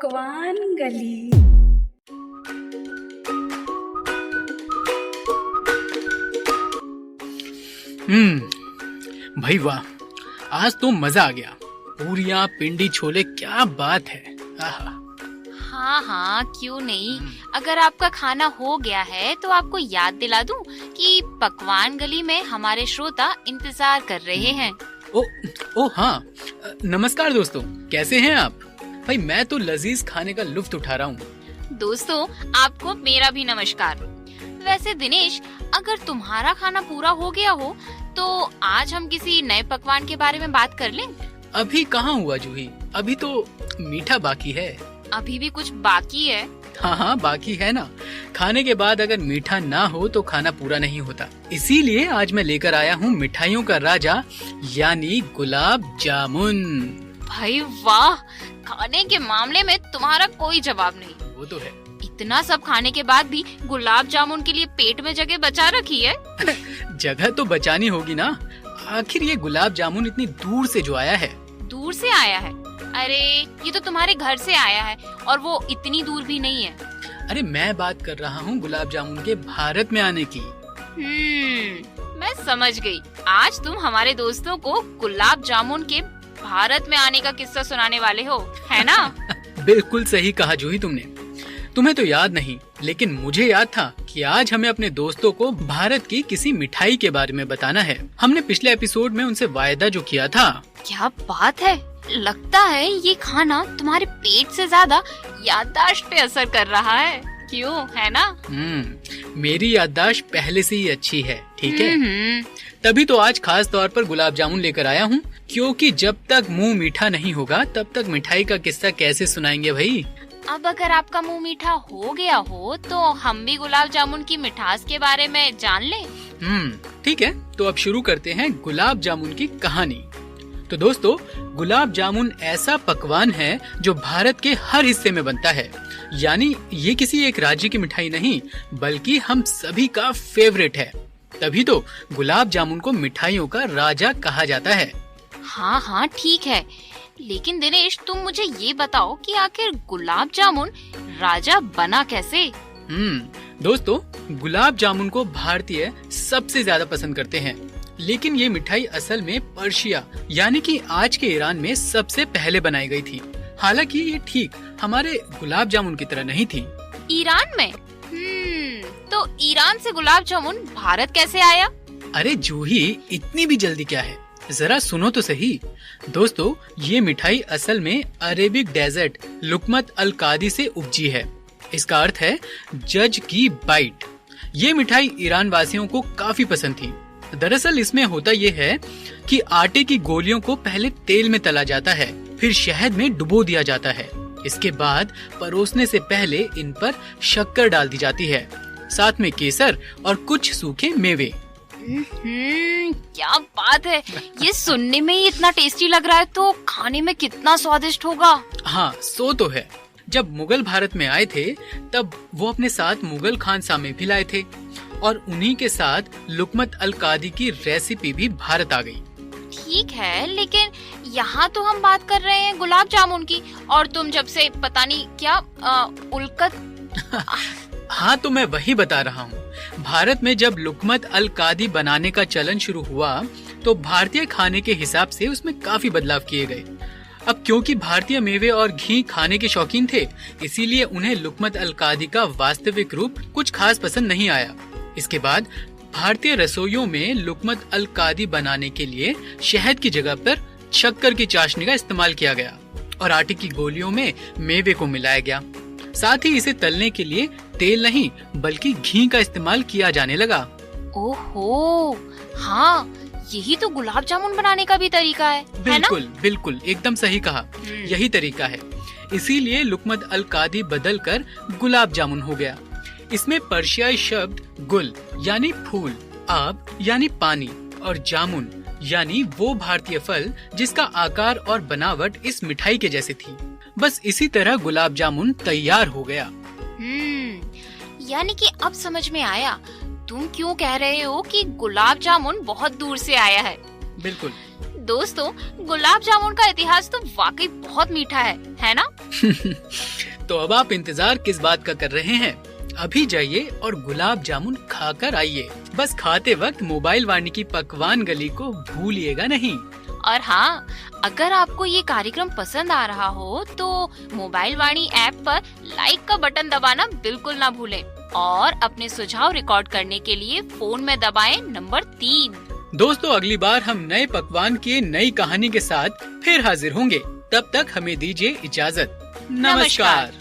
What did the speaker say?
पकवान गली। भाई वाह, आज तो मजा आ गया। पूरियां, पिंडी, छोले, क्या बात है। आहा। हाँ, क्यों नहीं। अगर आपका खाना हो गया है तो आपको याद दिला दूं कि पकवान गली में हमारे श्रोता इंतजार कर रहे हैं। ओ हाँ, नमस्कार दोस्तों, कैसे हैं आप? भाई मैं तो लजीज खाने का लुत्फ उठा रहा हूँ। दोस्तों, आपको मेरा भी नमस्कार। वैसे दिनेश, अगर तुम्हारा खाना पूरा हो गया हो तो आज हम किसी नए पकवान के बारे में बात कर लें। अभी कहाँ हुआ जूही, अभी तो मीठा बाकी है। अभी भी कुछ बाकी है? हाँ, बाकी है ना। खाने के बाद अगर मीठा ना हो तो खाना पूरा नहीं होता। इसीलिए आज मैं लेकर आया हूँ मिठाइयों का राजा, यानी गुलाब जामुन। भाई वाह, खाने के मामले में तुम्हारा कोई जवाब नहीं। वो तो है। इतना सब खाने के बाद भी गुलाब जामुन के लिए पेट में जगह बचा रखी है। जगह तो बचानी होगी ना, आखिर ये गुलाब जामुन इतनी दूर से जो आया है। दूर से आया है? अरे ये तो तुम्हारे घर से आया है, और वो इतनी दूर भी नहीं है। अरे मैं बात कर रहा हूँ गुलाब जामुन के भारत में आने की। मैं समझ गई। आज तुम हमारे दोस्तों को गुलाब जामुन के भारत में आने का किस्सा सुनाने वाले हो, है ना? बिल्कुल सही कहा जूही तुमने। तुम्हें तो याद नहीं, लेकिन मुझे याद था कि आज हमें अपने दोस्तों को भारत की किसी मिठाई के बारे में बताना है। हमने पिछले एपिसोड में उनसे वायदा जो किया था। क्या बात है, लगता है ये खाना तुम्हारे पेट से ज्यादा याददाश्त पे असर कर रहा है। क्यों, है ना? मेरी याददाश्त पहले से ही अच्छी है, ठीक है? तभी तो आज खास तौर पर गुलाब जामुन लेकर आया हूँ, क्योंकि जब तक मुंह मीठा नहीं होगा तब तक मिठाई का किस्सा कैसे सुनाएंगे भाई। अब अगर आपका मुंह मीठा हो गया हो तो हम भी गुलाब जामुन की मिठास के बारे में जान लें। ठीक है, तो अब शुरू करते हैं गुलाब जामुन की कहानी। तो दोस्तों, गुलाब जामुन ऐसा पकवान है जो भारत के हर हिस्से में बनता है। यानी ये किसी एक राज्य की मिठाई नहीं, बल्कि हम सभी का फेवरेट है। तभी तो गुलाब जामुन को मिठाइयों का राजा कहा जाता है। हाँ, ठीक है। लेकिन दिनेश, तुम मुझे ये बताओ कि आखिर गुलाब जामुन राजा बना कैसे? दोस्तों, गुलाब जामुन को भारतीय सबसे ज्यादा पसंद करते हैं, लेकिन ये मिठाई असल में पर्शिया यानी कि आज के ईरान में सबसे पहले बनाई गई थी। हालांकि ये ठीक हमारे गुलाब जामुन की तरह नहीं थी। ईरान में? तो ईरान से गुलाब जामुन भारत कैसे आया? अरे जूही, इतनी भी जल्दी क्या है, जरा सुनो तो सही। दोस्तों, ये मिठाई असल में अरेबिक डेजर्ट लुकमत अल कादी से उपजी है। इसका अर्थ है जज की बाइट। ये मिठाई ईरान वासियों को काफी पसंद थी। दरअसल इसमें होता ये है कि आटे की गोलियों को पहले तेल में तला जाता है, फिर शहद में डुबो दिया जाता है। इसके बाद परोसने से पहले इन पर शक्कर डाल दी जाती है, साथ में केसर और कुछ सूखे मेवे। क्या बात है, ये सुनने में ही इतना टेस्टी लग रहा है तो खाने में कितना स्वादिष्ट होगा। हाँ, सो तो है। जब मुगल भारत में आए थे तब वो अपने साथ मुगल खानसामे भी लाए थे, और उन्हीं के साथ लुकमत अल कादी की रेसिपी भी भारत आ गई। ठीक है, लेकिन यहाँ तो हम बात कर रहे हैं गुलाब जामुन की, और तुम जब से पता नहीं क्या उल्कत। हाँ, तो मैं वही बता रहा हूँ। भारत में जब लुकमत अल कादी बनाने का चलन शुरू हुआ तो भारतीय खाने के हिसाब से उसमें काफी बदलाव किए गए। अब क्योंकि भारतीय मेवे और घी खाने के शौकीन थे, इसीलिए उन्हें लुकमत अल कादी का वास्तविक रूप कुछ खास पसंद नहीं आया। इसके बाद भारतीय रसोइयों में लुकमत अल कादी बनाने के लिए शहद की जगह पर शक्कर की चाशनी का इस्तेमाल किया गया और आटे की गोलियों में मेवे को मिलाया गया। साथ ही इसे तलने के लिए तेल नहीं बल्कि घी का इस्तेमाल किया जाने लगा। ओहो, हाँ, यही तो गुलाब जामुन बनाने का भी तरीका है बिल्कुल, ना? बिल्कुल, एकदम सही कहा। यही तरीका है, इसीलिए लुकमत अल कादी बदलकर गुलाब जामुन हो गया। इसमें पर्शियाई शब्द गुल यानी फूल, आब यानी पानी और जामुन यानी वो भारतीय फल जिसका आकार और बनावट इस मिठाई के जैसे थी। बस इसी तरह गुलाब जामुन तैयार हो गया। यानी कि अब समझ में आया तुम क्यों कह रहे हो कि गुलाब जामुन बहुत दूर से आया है। बिल्कुल। दोस्तों, गुलाब जामुन का इतिहास तो वाकई बहुत मीठा है ना? तो अब आप इंतजार किस बात का कर रहे हैं? अभी जाइए और गुलाब जामुन खाकर आइए। बस खाते वक्त मोबाइल वाणी की पकवान गली को भूलिएगा नहीं। और हाँ, अगर आपको ये कार्यक्रम पसंद आ रहा हो तो मोबाइल वाणी ऐप पर लाइक का बटन दबाना बिल्कुल ना भूलें और अपने सुझाव रिकॉर्ड करने के लिए फोन में दबाएं नंबर 3। दोस्तों, अगली बार हम नए पकवान की नई कहानी के साथ फिर हाजिर होंगे। तब तक हमें दीजिए इजाजत। नमस्कार।